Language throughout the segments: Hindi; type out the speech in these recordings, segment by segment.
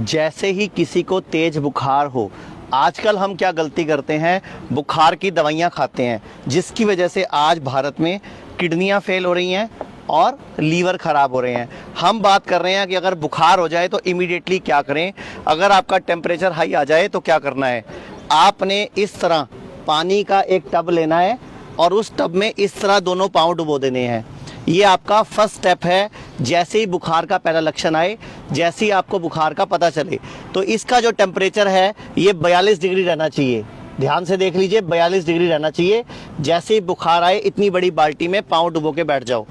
जैसे ही किसी को तेज बुखार हो, आजकल हम क्या गलती करते हैं, बुखार की दवाइयाँ खाते हैं, जिसकी वजह से आज भारत में किडनियाँ फेल हो रही हैं और लीवर ख़राब हो रहे हैं। हम बात कर रहे हैं कि अगर बुखार हो जाए तो इमीडिएटली क्या करें, अगर आपका टेम्परेचर हाई आ जाए तो क्या करना है। आपने इस तरह पानी का एक टब लेना है और उस टब में इस तरह दोनों पाँव डुबो देने हैं। ये आपका फर्स्ट स्टेप है। जैसे ही बुखार का पहला लक्षण आए, जैसे ही आपको बुखार का पता चले, तो इसका जो टेम्परेचर है ये 42 डिग्री रहना चाहिए। ध्यान से देख लीजिए, 42 डिग्री रहना चाहिए। जैसे ही बुखार आए, इतनी बड़ी बाल्टी में पाँव डुबो के बैठ जाओ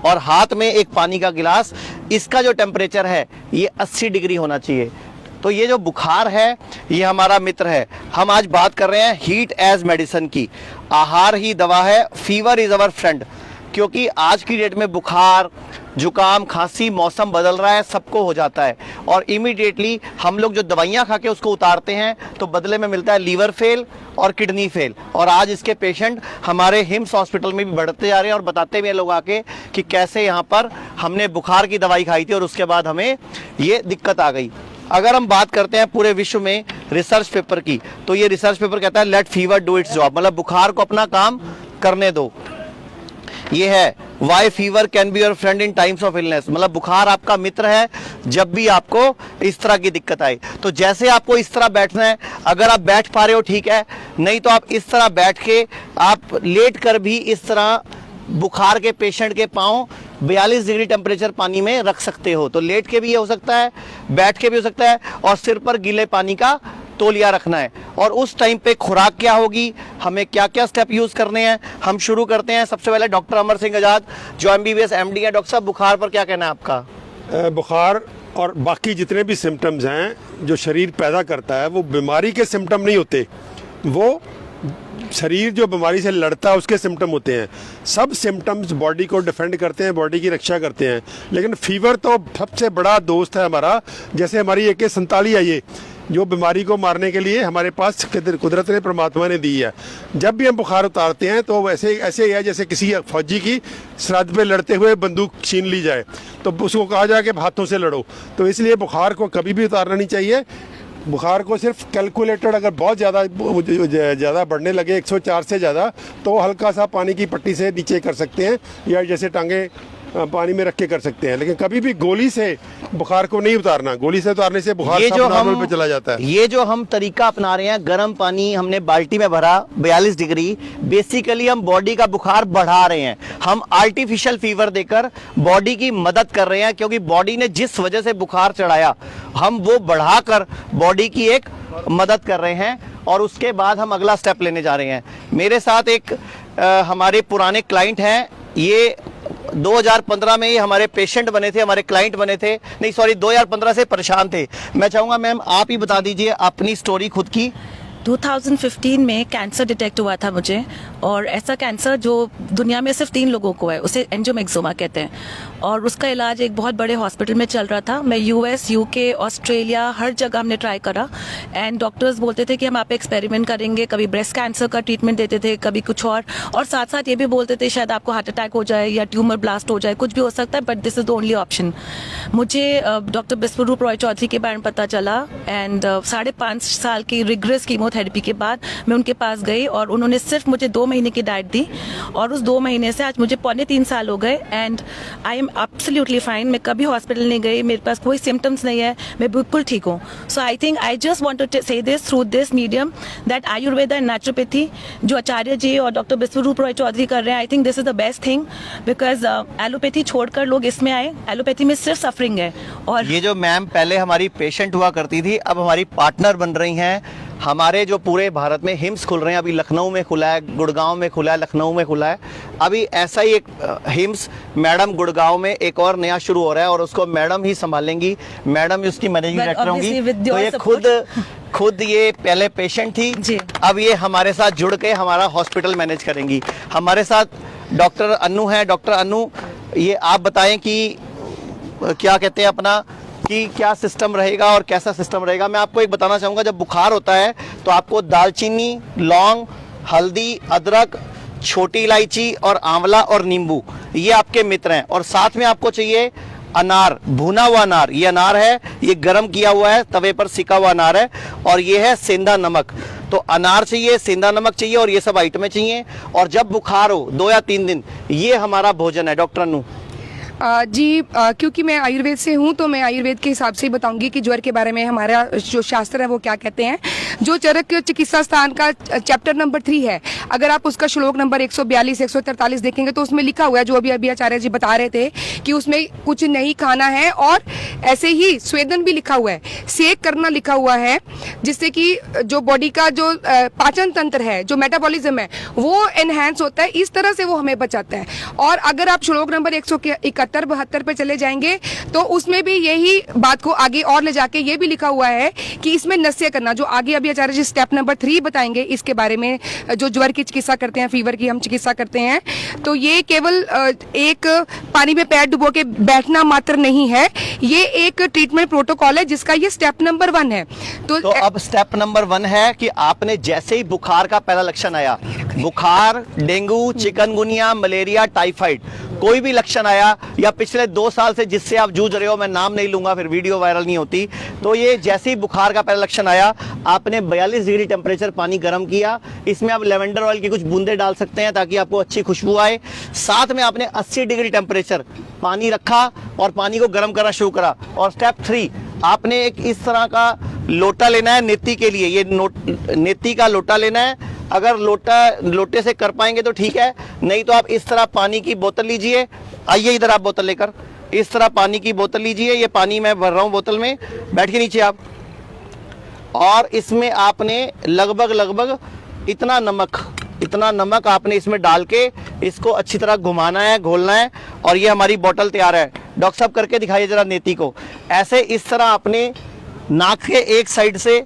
और हाथ में एक पानी का गिलास, इसका जो टेम्परेचर है ये 80 डिग्री होना चाहिए। तो ये जो बुखार है ये हमारा मित्र है। हम आज बात कर रहे हैं हीट एज मेडिसिन की। आहार ही दवा है, फीवर इज अवर फ्रेंड। क्योंकि आज की डेट में बुखार, जुकाम, खांसी, मौसम बदल रहा है, सबको हो जाता है और इमीडिएटली हम लोग जो दवाइयाँ खा के उसको उतारते हैं तो बदले में मिलता है लीवर फेल और किडनी फेल। और आज इसके पेशेंट हमारे हिम्स हॉस्पिटल में भी बढ़ते जा रहे हैं और बताते भी हैं लोग आके कि कैसे यहाँ पर हमने बुखार की दवाई खाई थी और उसके बाद हमें ये दिक्कत आ गई। अगर हम बात करते हैं पूरे विश्व में रिसर्च पेपर की, तो ये रिसर्च पेपर कहता है let fever do its job, मतलब बुखार को अपना काम करने दो। ये है why fever can be your friend in times of illness, मतलब बुखार आपका मित्र है जब भी आपको इस तरह की दिक्कत आए। तो जैसे आपको इस तरह बैठना है, अगर आप बैठ पा रहे हो ठीक है, नहीं तो आप इस तरह बैठ के, आप लेट कर भी इस तरह बुखार के पेशेंट के पाँव 42 डिग्री टेम्परेचर पानी में रख सकते हो। तो लेट के भी ये हो सकता है, बैठ के भी हो सकता है, और सिर पर गीले पानी का तौलिया रखना है। और उस टाइम पे खुराक क्या होगी, हमें क्या क्या स्टेप यूज करने हैं, हम शुरू करते हैं। सबसे पहले डॉक्टर अमर सिंह आजाद जो MBBS MD है। डॉक्टर साहब, बुखार पर क्या कहना है आपका? बुखार और बाकी जितने भी सिम्टम्स हैं जो शरीर पैदा करता है वो बीमारी के सिम्टम नहीं होते, वो शरीर जो बीमारी से लड़ता है उसके सिम्टम होते हैं। सब सिम्टम्स बॉडी को डिफेंड करते हैं, बॉडी की रक्षा करते हैं, लेकिन फीवर तो सबसे बड़ा दोस्त है हमारा। जैसे हमारी AK-47 है, ये जो बीमारी को मारने के लिए हमारे पास कुदरत ने, परमात्मा ने दी है। जब भी हम बुखार उतारते हैं तो वैसे ऐसे ही है जैसे किसी फौजी की सरहद पे लड़ते हुए बंदूक छीन ली जाए, तो उसको कहा जाए कि हाथों से लड़ो। तो इसलिए बुखार को कभी भी उतारना नहीं चाहिए। बुखार को सिर्फ कैलकुलेटेड, अगर बहुत ज़्यादा बढ़ने लगे 104 से ज़्यादा, तो हल्का सा पानी की पट्टी से नीचे कर सकते हैं या जैसे टांगे पानी में रख के कर सकते हैं, लेकिन कभी भी गोली से बुखार को नहीं उतारना। गोली से उतारने से बुखार सब नॉर्मल पे चला जाता है। ये जो हम तरीका अपना रहे हैं, गर्म पानी हमने बाल्टी में भरा 42 डिग्री, बेसिकली हम बॉडी का बुखार बढ़ा रहे हैं। हम आर्टिफिशियल फीवर देकर बॉडी की मदद कर रहे हैं, क्योंकि बॉडी ने जिस वजह से बुखार चढ़ाया हम वो बढ़ाकर बॉडी की एक मदद कर रहे हैं। और उसके बाद हम अगला स्टेप लेने जा रहे हैं। मेरे साथ एक हमारे पुराने क्लाइंट हैं, ये 2015 में ही हमारे पेशेंट बने थे, हमारे क्लाइंट बने थे, नहीं सॉरी 2015 से परेशान थे। मैं चाहूंगा मैम आप ही बता दीजिए अपनी स्टोरी खुद की। 2015 में कैंसर डिटेक्ट हुआ था मुझे, और ऐसा कैंसर जो दुनिया में सिर्फ 3 लोगों को है, उसे एंजियोमेक्सोमा कहते हैं, और उसका इलाज एक बहुत बड़े हॉस्पिटल में चल रहा था। मैं US, UK, ऑस्ट्रेलिया, हर जगह हमने ट्राई करा, एंड डॉक्टर्स बोलते थे कि हम आप एक्सपेरिमेंट करेंगे। कभी ब्रेस्ट कैंसर का ट्रीटमेंट देते थे, कभी कुछ और साथ साथ ये भी बोलते थे शायद आपको हार्ट अटैक हो जाए या ट्यूमर ब्लास्ट हो जाए, कुछ भी हो सकता है, but this is the only option. मुझे डॉक्टर बिस्वरूप रॉय चौधरी के बारे में पता चला, एंड 5.5 साल की रिग्रेस कीमोथेरेपी के बाद मैं उनके पास गई और उन्होंने सिर्फ मुझे 2 महीने की डाइट दी, और उस 2 महीने से आज मुझे 3.25 साल हो गए, and I am absolutely fine. मैं कभी हॉस्पिटल नहीं गई, मेरे पास कोई सिम्टम्स नहीं है, मैं बिल्कुल ठीक हूँ। So I think I just want to say this through this medium that Ayurveda and naturopathy जो आचार्य जी और डॉक्टर बिस्वरूप रॉय चौधरी कर रहे हैं, I think this is the best thing, because allopathy छोड़कर लोग इसमें आए। एलोपैथी में सिर्फ सफरिंग है। और ये जो मैम पहले हमारी पेशेंट हुआ करती थी, अब हमारी पार्टनर बन रही हैं। हमारे जो पूरे भारत में हिम्स खुल रहे हैं, अभी लखनऊ में खुला है, गुड़गांव में खुला है, लखनऊ में खुला है। अभी ऐसा ही एक हिम्स मैडम गुड़गांव में एक और नया शुरू हो रहा है और उसको मैडम ही संभालेंगी, मैडम उसकी मैनेजिंग डायरेक्टर होंगी। तो ये खुद ये पहले पेशेंट थी, अब ये हमारे साथ जुड़ के हमारा हॉस्पिटल मैनेज करेंगी। हमारे साथ डॉक्टर अनु है। डॉक्टर अनु, ये आप बताएं कि क्या कहते हैं अपना, कि क्या सिस्टम रहेगा और कैसा सिस्टम रहेगा। मैं आपको एक बताना चाहूँगा, जब बुखार होता है तो आपको दालचीनी, लौंग, हल्दी, अदरक, छोटी इलायची और आंवला और नींबू, ये आपके मित्र हैं। और साथ में आपको चाहिए अनार, भुना हुआ अनार, ये अनार है, ये गर्म किया हुआ है, तवे पर सिका हुआ अनार है, और ये है सेंधा नमक। तो अनार चाहिए, सेंधा नमक चाहिए और ये सब आइटमें चाहिए। और जब बुखार हो 2 या 3 दिन, ये हमारा भोजन है। डॉक्टर अनु। जी, क्योंकि मैं आयुर्वेद से हूँ तो मैं आयुर्वेद के हिसाब से ही बताऊंगी कि ज्वर के बारे में हमारा जो शास्त्र है वो क्या कहते हैं। जो चरक चिकित्सा स्थान का चैप्टर नंबर 3 है, अगर आप उसका श्लोक नंबर 142 143 देखेंगे तो उसमें लिखा हुआ है, जो अभी आचार्य जी बता रहे थे कि उसमें कुछ नहीं खाना है, और ऐसे ही स्वेदन भी लिखा हुआ है, सेक करना लिखा हुआ है, जिससे कि जो बॉडी का जो पाचन तंत्र है, जो मेटाबॉलिज्म है, वो एनहेंस होता है। इस तरह से वो हमें बचाता है। और अगर आप श्लोक नंबर 171-72 पे चले जाएंगे तो उसमें भी यही बात को आगे और ले जाके ये भी लिखा हुआ है कि इसमें नस्य करना, जो आगे अभी आचार्य जी स्टेप नंबर 3 बताएंगे इसके बारे में, जो ज्वर की चिकित्सा करते हैं, फीवर की हम चिकित्सा करते हैं। तो ये केवल एक पानी में पैर डुबो के बैठना मात्र नहीं है, ये एक ट्रीटमेंट प्रोटोकॉल है जिसका ये स्टेप नंबर 1 है। तो अब स्टेप नंबर 1 है कि आपने जैसे ही बुखार का पहला लक्षण आया, बुखार, डेंगू, चिकनगुनिया, मलेरिया, टाइफाइड, कोई भी लक्षण आया, या पिछले 2 साल से जिससे आप जूझ रहे हो, मैं नाम नहीं लूंगा फिर वीडियो वायरल नहीं होती, तो ये जैसे ही बुखार का पहला लक्षण आया, आपने 42 डिग्री टेम्परेचर पानी गर्म किया, इसमें आप लेवेंडर ऑयल की कुछ बूंदे डाल सकते हैं ताकि आपको अच्छी खुशबू आए। साथ में आपने 80 डिग्री टेम्परेचर पानी रखा और पानी को गर्म करना शुरू करा। और स्टेप 3, आपने एक इस तरह का लोटा लेना है नेती के लिए, ये नेती का लोटा लेना है। अगर लोटे से कर पाएंगे तो ठीक है, नहीं तो आप इस तरह पानी की बोतल लीजिए। आइए इधर आप बोतल लेकर, इस तरह पानी की बोतल लीजिए, ये पानी मैं भर रहा हूं बोतल में, बैठ के नीचे आप। और इसमें आपने लगभग इतना नमक आपने इसमें डाल के इसको अच्छी तरह घुमाना है, घोलना है, और ये हमारी बोतल तैयार है। डॉक्टर साहब करके दिखाइए जरा नेती को। ऐसे इस तरह आपने नाक के एक साइड से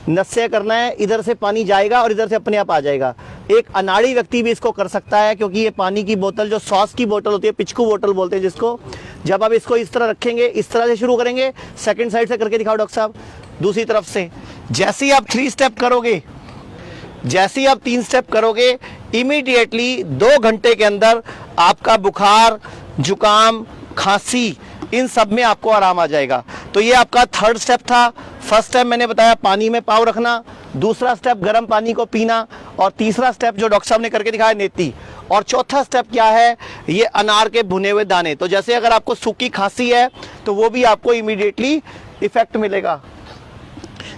नस्य करना है, इधर से पानी जाएगा और इधर से अपने आप आ जाएगा। एक अनाड़ी व्यक्ति भी इसको कर सकता है, क्योंकि ये पानी की बोतल जो सॉस की बोतल होती है, पिचकू बोतल बोलते हैं जिसको, जब आप इसको इस तरह रखेंगे, इस तरह से शुरू करेंगे। सेकंड साइड से करके दिखाओ डॉक्टर साहब, दूसरी तरफ से। जैसे ही आप 3 स्टेप करोगे, जैसे ही आप 3 स्टेप करोगे, इमीडिएटली 2 घंटे के अंदर आपका बुखार, जुकाम, खांसी, इन सब में आपको आराम आ जाएगा। तो ये आपका 3rd स्टेप था। फर्स्ट स्टेप मैंने बताया पानी में पाँव रखना, दूसरा स्टेप गर्म पानी को पीना, और तीसरा स्टेप जो डॉक्टर साहब ने करके दिखाया नेती, और चौथा स्टेप क्या है, ये अनार के भुने हुए दाने। तो जैसे अगर आपको सूखी खांसी है तो वो भी आपको इमीडिएटली इफेक्ट मिलेगा।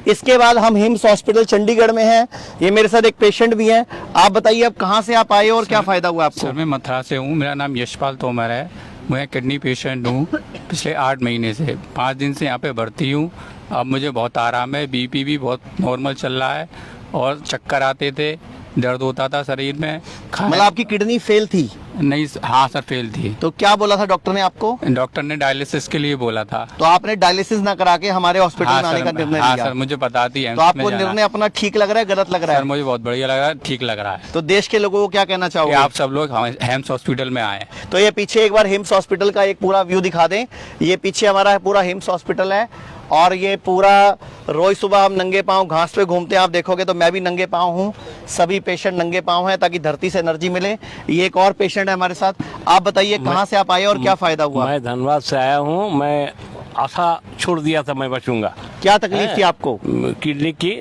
इसके बाद हम हिम्स हॉस्पिटल चंडीगढ़ में हैं। ये मेरे साथ एक पेशेंट भी हैं। आप बताइए अब कहाँ से आप आए और क्या फायदा हुआ आपको? सर मैं मथुरा से हूँ, मेरा नाम यशपाल तोमर है। मैं किडनी पेशेंट हूँ पिछले 8 महीने से। 5 दिन से यहाँ पे भर्ती हूँ। अब मुझे बहुत आराम है, बीपी भी बहुत नॉर्मल चल रहा है, और चक्कर आते थे, दर्द होता था शरीर में। मतलब आपकी किडनी फेल थी? नहीं, हाँ सर, फेल थी। तो क्या बोला था डॉक्टर ने आपको? डॉक्टर ने डायलिसिस के लिए बोला था। तो आपने डायलिसिस ना करा के हमारे हॉस्पिटल में आने का निर्णय लिया? हाँ सर, मुझे पता थी। तो आपको निर्णय अपना ठीक लग रहा है, गलत लग रहा है? सर मुझे बहुत बढ़िया लग रहा है, ठीक लग रहा है। तो देश के लोगों को क्या कहना चाहोगे? आप सब लोग हेम्स हॉस्पिटल में आए। तो ये पीछे एक बार हिम्स हॉस्पिटल का एक पूरा व्यू दिखा दें। ये पीछे हमारा पूरा हिम्स हॉस्पिटल है, और ये पूरा रोज सुबह हम नंगे पांव घास पे घूमते हैं। आप देखोगे तो मैं भी नंगे पांव हूँ, सभी पेशेंट नंगे पांव हैं ताकि धरती से एनर्जी मिले। ये एक और पेशेंट है हमारे साथ। आप बताइए कहाँ से आप आए और क्या फायदा हुआ? मैं धनबाद से आया हूँ। मैं आशा छोड़ दिया था मैं बचूंगा। क्या तकलीफ थी आपको? किडनी की।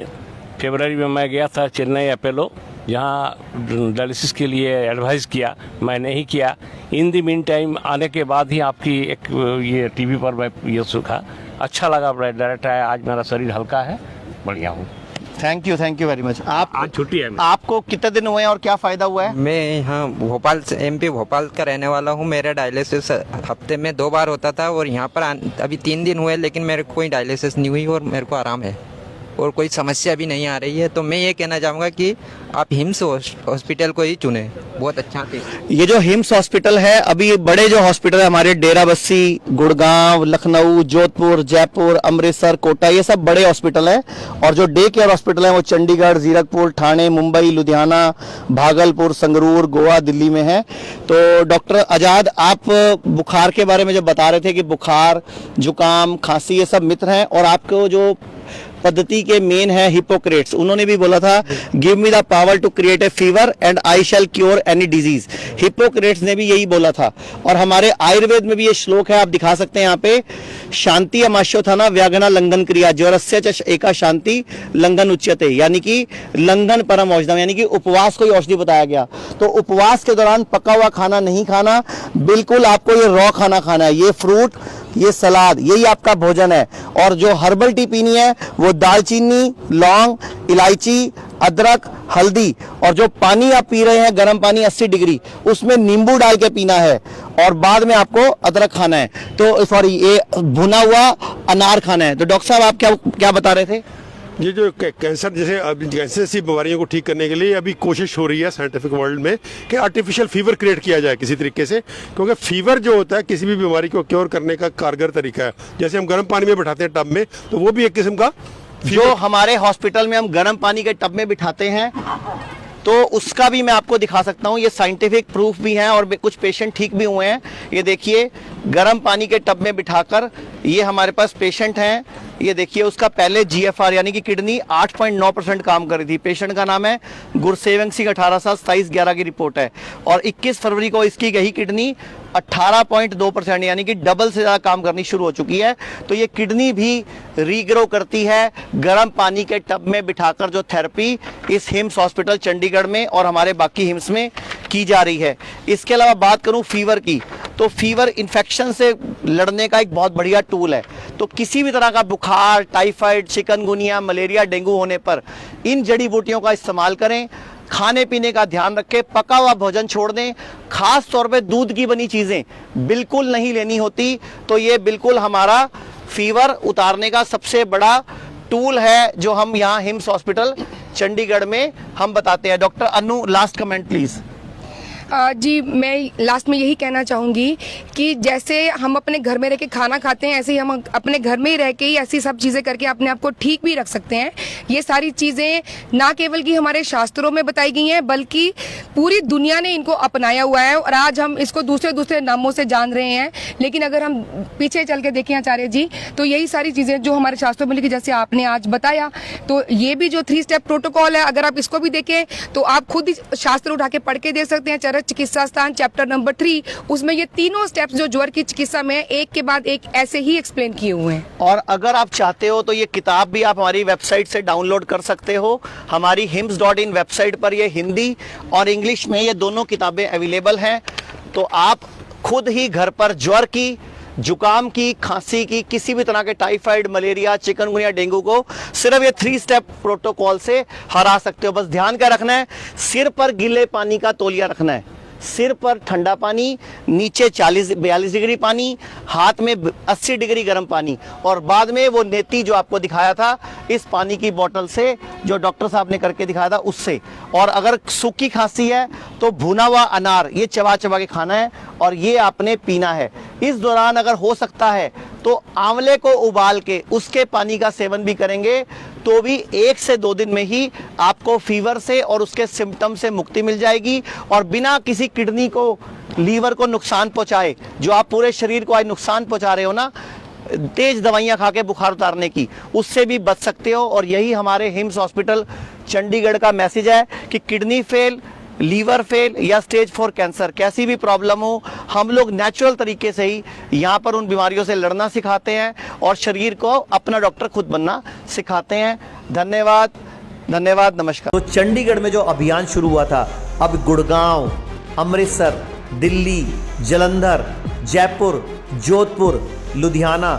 फरवरी में मैं गया था चेन्नई अपोलो, यहाँ डायलिसिस के लिए एडवाइस किया, मैं नहीं किया। इन द मीन टाइम आने के बाद ही आपकी एक ये टीवी पर मैं ये सूखा, अच्छा लगा, डायरेक्ट आया। आज मेरा शरीर हल्का है, बढ़िया हूँ। Thank you very much. आप आज छुट्टी है। आपको कितने दिन हुए हैं और क्या फायदा हुआ है? मैं यहाँ भोपाल से, MP भोपाल का रहने वाला हूँ। मेरा डायलिसिस हफ्ते में 2 बार होता था, और यहाँ पर अभी 3 दिन हुए, लेकिन मेरे को कोई डायलिसिस नहीं हुई और मेरे को आराम है और कोई समस्या भी नहीं आ रही है। तो मैं ये कहना चाहूँगा कि आप हिम्स हॉस्पिटल को ही चुने, बहुत अच्छा थी। ये जो हिम्स हॉस्पिटल है, अभी बड़े जो हॉस्पिटल है हमारे डेराबस्सी, गुड़गांव, लखनऊ, जोधपुर, जयपुर, अमृतसर, कोटा, ये सब बड़े हॉस्पिटल है। और जो डे केयर हॉस्पिटल है वो चंडीगढ़, जीरकपुर, ठाणे, मुंबई, लुधियाना, भागलपुर, संगरूर, गोवा, दिल्ली में है। तो डॉक्टर आजाद, आप बुखार के बारे में जब बता रहे थे कि बुखार, जुकाम, खांसी ये सब मित्र हैं, और आपको जो पद्धति के मेन है हिपोक्रेट्स, उन्होंने भी बोला था give me the power to create a fever and I shall cure any disease. Hippocrates ने भी यही बोला था। और हमारे आयुर्वेद में भी ये श्लोक है, आप दिखा सकते हैं यहाँ पे, शांति अमाश्योथाना व्याघ्ना लंघन क्रिया ज्वरस्य च एका शांति लंघन उच्यते, यानी कि लंघन परम औषधम, यानी कि उपवास को ही औषधि बताया गया। तो उपवास के दौरान पका हुआ खाना नहीं खाना, बिल्कुल आपको ये रॉ खाना खाना है, ये फ्रूट, ये सलाद, यही आपका भोजन है। और जो हर्बल टी पीनी है वो दालचीनी, लौंग, इलायची, अदरक, हल्दी, और जो पानी आप पी रहे हैं गर्म पानी 80 डिग्री, उसमें नींबू डाल के पीना है और बाद में आपको अदरक खाना है। तो सॉरी, ये भुना हुआ अनार खाना है। तो डॉक्टर साहब आप क्या बता रहे थे? ये जो कैंसर जैसे कैंसर जैसी बीमारियों को ठीक करने के लिए अभी कोशिश हो रही है साइंटिफिक वर्ल्ड में कि आर्टिफिशियल फीवर क्रिएट किया जाए किसी तरीके से, क्योंकि फीवर जो होता है किसी भी बीमारी को क्योर करने का कारगर तरीका है। जैसे हम गर्म पानी में बिठाते हैं टब में, तो वो भी एक किस्म का जो हमारे हॉस्पिटल में हम गर्म पानी के टब में बिठाते हैं, तो उसका भी मैं आपको दिखा सकता हूं। ये साइंटिफिक प्रूफ भी है और कुछ पेशेंट ठीक भी हुए हैं। ये देखिए, गर्म पानी के टब में बिठाकर, ये हमारे पास पेशेंट हैं, ये देखिए, उसका पहले GFR यानी कि किडनी 8.9% काम कर रही थी। पेशेंट का नाम है गुरसेवक सिंह, 18 साल, 27/11 की रिपोर्ट है। और 21 फरवरी को इसकी यही किडनी 18.2% यानी कि डबल से ज़्यादा काम करनी शुरू हो चुकी है। तो ये किडनी भी रीग्रो करती है गर्म पानी के टब में बिठाकर, जो थेरेपी इस हिम्स हॉस्पिटल चंडीगढ़ में और हमारे बाकी हिम्स में की जा रही है। इसके अलावा बात करूं फीवर की, तो फीवर इन्फेक्शन से लड़ने का एक बहुत बढ़िया टूल है। तो किसी भी तरह का बुखार, टाइफाइड, चिकनगुनिया, मलेरिया, डेंगू होने पर इन जड़ी बूटियों का इस्तेमाल करें। खाने पीने का ध्यान रखें, पका हुआ भोजन छोड़ दें, खास तौर पे दूध की बनी चीजें बिल्कुल नहीं लेनी होती। तो ये बिल्कुल हमारा फीवर उतारने का सबसे बड़ा टूल है जो हम यहाँ हिम्स हॉस्पिटल चंडीगढ़ में हम बताते हैं। Doctor Anu, last comment please. जी, मैं लास्ट में यही कहना चाहूँगी कि जैसे हम अपने घर में रह के खाना खाते हैं, ऐसे ही हम अपने घर में ही रह के ही ऐसी सब चीज़ें करके अपने आप को ठीक भी रख सकते हैं। ये सारी चीज़ें ना केवल कि हमारे शास्त्रों में बताई गई हैं, बल्कि पूरी दुनिया ने इनको अपनाया हुआ है और आज हम इसको दूसरे दूसरे नामों से जान रहे हैं। लेकिन अगर हम पीछे चल के देखें आचार्य जी, तो यही सारी चीज़ें जो हमारे शास्त्रों में लिखी, जैसे आपने आज बताया, तो ये भी जो 3 स्टेप प्रोटोकॉल है, अगर आप इसको भी देखें तो आप खुद ही शास्त्र उठा के पढ़ के देख सकते हैं। चरक चिकित्सा स्थान चैप्टर नंबर 3, उसमें ये तीनों स्टेप्स जो ज्वर की चिकित्सा में एक के बाद एक ऐसे ही एक्सप्लेन किए हुए हैं। और अगर आप चाहते हो तो ये किताब भी आप हमारी वेबसाइट से डाउनलोड कर सकते हो। हमारी hims.in वेबसाइट पर ये हिंदी और इंग्लिश में ये दोनों किताबें अवेलेबल हैं। तो आप खुद ही घर पर ज्वर की, जुकाम की, खांसी की, किसी भी तरह के टाइफाइड, मलेरिया, चिकनगुनिया, डेंगू को सिर्फ ये 3 स्टेप प्रोटोकॉल से हरा सकते हो। बस ध्यान क्या रखना है, सिर पर गीले पानी का तौलिया रखना है, सिर पर ठंडा पानी, नीचे 40-42 डिग्री पानी, हाथ में 80 डिग्री गर्म पानी, और बाद में वो नेती जो आपको दिखाया था इस पानी की बोतल से, जो डॉक्टर साहब ने करके दिखाया था उससे। और अगर सूखी खांसी है तो भुना हुआ अनार ये चबा चबा के खाना है और ये आपने पीना है। इस दौरान अगर हो सकता है तो आंवले को उबाल के उसके पानी का सेवन भी करेंगे तो भी 1 से 2 दिन में ही आपको फीवर से और उसके सिम्टम से मुक्ति मिल जाएगी। और बिना किसी किडनी को, लीवर को नुकसान पहुंचाए, जो आप पूरे शरीर को आज नुकसान पहुंचा रहे हो ना तेज दवाइयां खा के बुखार उतारने की, उससे भी बच सकते हो। और यही हमारे हिम्स हॉस्पिटल चंडीगढ़ का मैसेज है कि किडनी फेल, लीवर फेल या स्टेज 4 कैंसर, कैसी भी प्रॉब्लम हो, हम लोग नेचुरल तरीके से ही यहाँ पर उन बीमारियों से लड़ना सिखाते हैं और शरीर को अपना डॉक्टर खुद बनना सिखाते हैं। धन्यवाद, धन्यवाद, नमस्कार। तो चंडीगढ़ में जो अभियान शुरू हुआ था, अब गुड़गांव, अमृतसर, दिल्ली, जालंधर, जयपुर, जोधपुर, लुधियाना,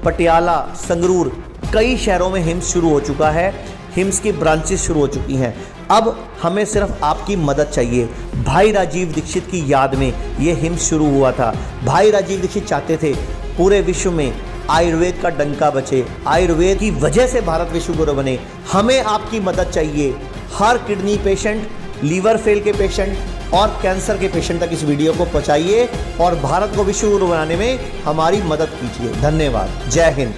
पटियाला, संगरूर, कई शहरों में हिम्स शुरू हो चुका है। हिम्स की ब्रांचेस शुरू हो चुकी हैं। अब हमें सिर्फ आपकी मदद चाहिए। भाई राजीव दीक्षित की याद में ये हिम्स शुरू हुआ था। भाई राजीव दीक्षित चाहते थे पूरे विश्व में आयुर्वेद का डंका बचे, आयुर्वेद की वजह से भारत विश्व गुरु बने। हमें आपकी मदद चाहिए। हर किडनी पेशेंट, लीवर फेल के पेशेंट और कैंसर के पेशेंट तक इस वीडियो को पहुंचाइए और भारत को विश्व गुरु बनाने में हमारी मदद कीजिए। धन्यवाद। जय हिंद।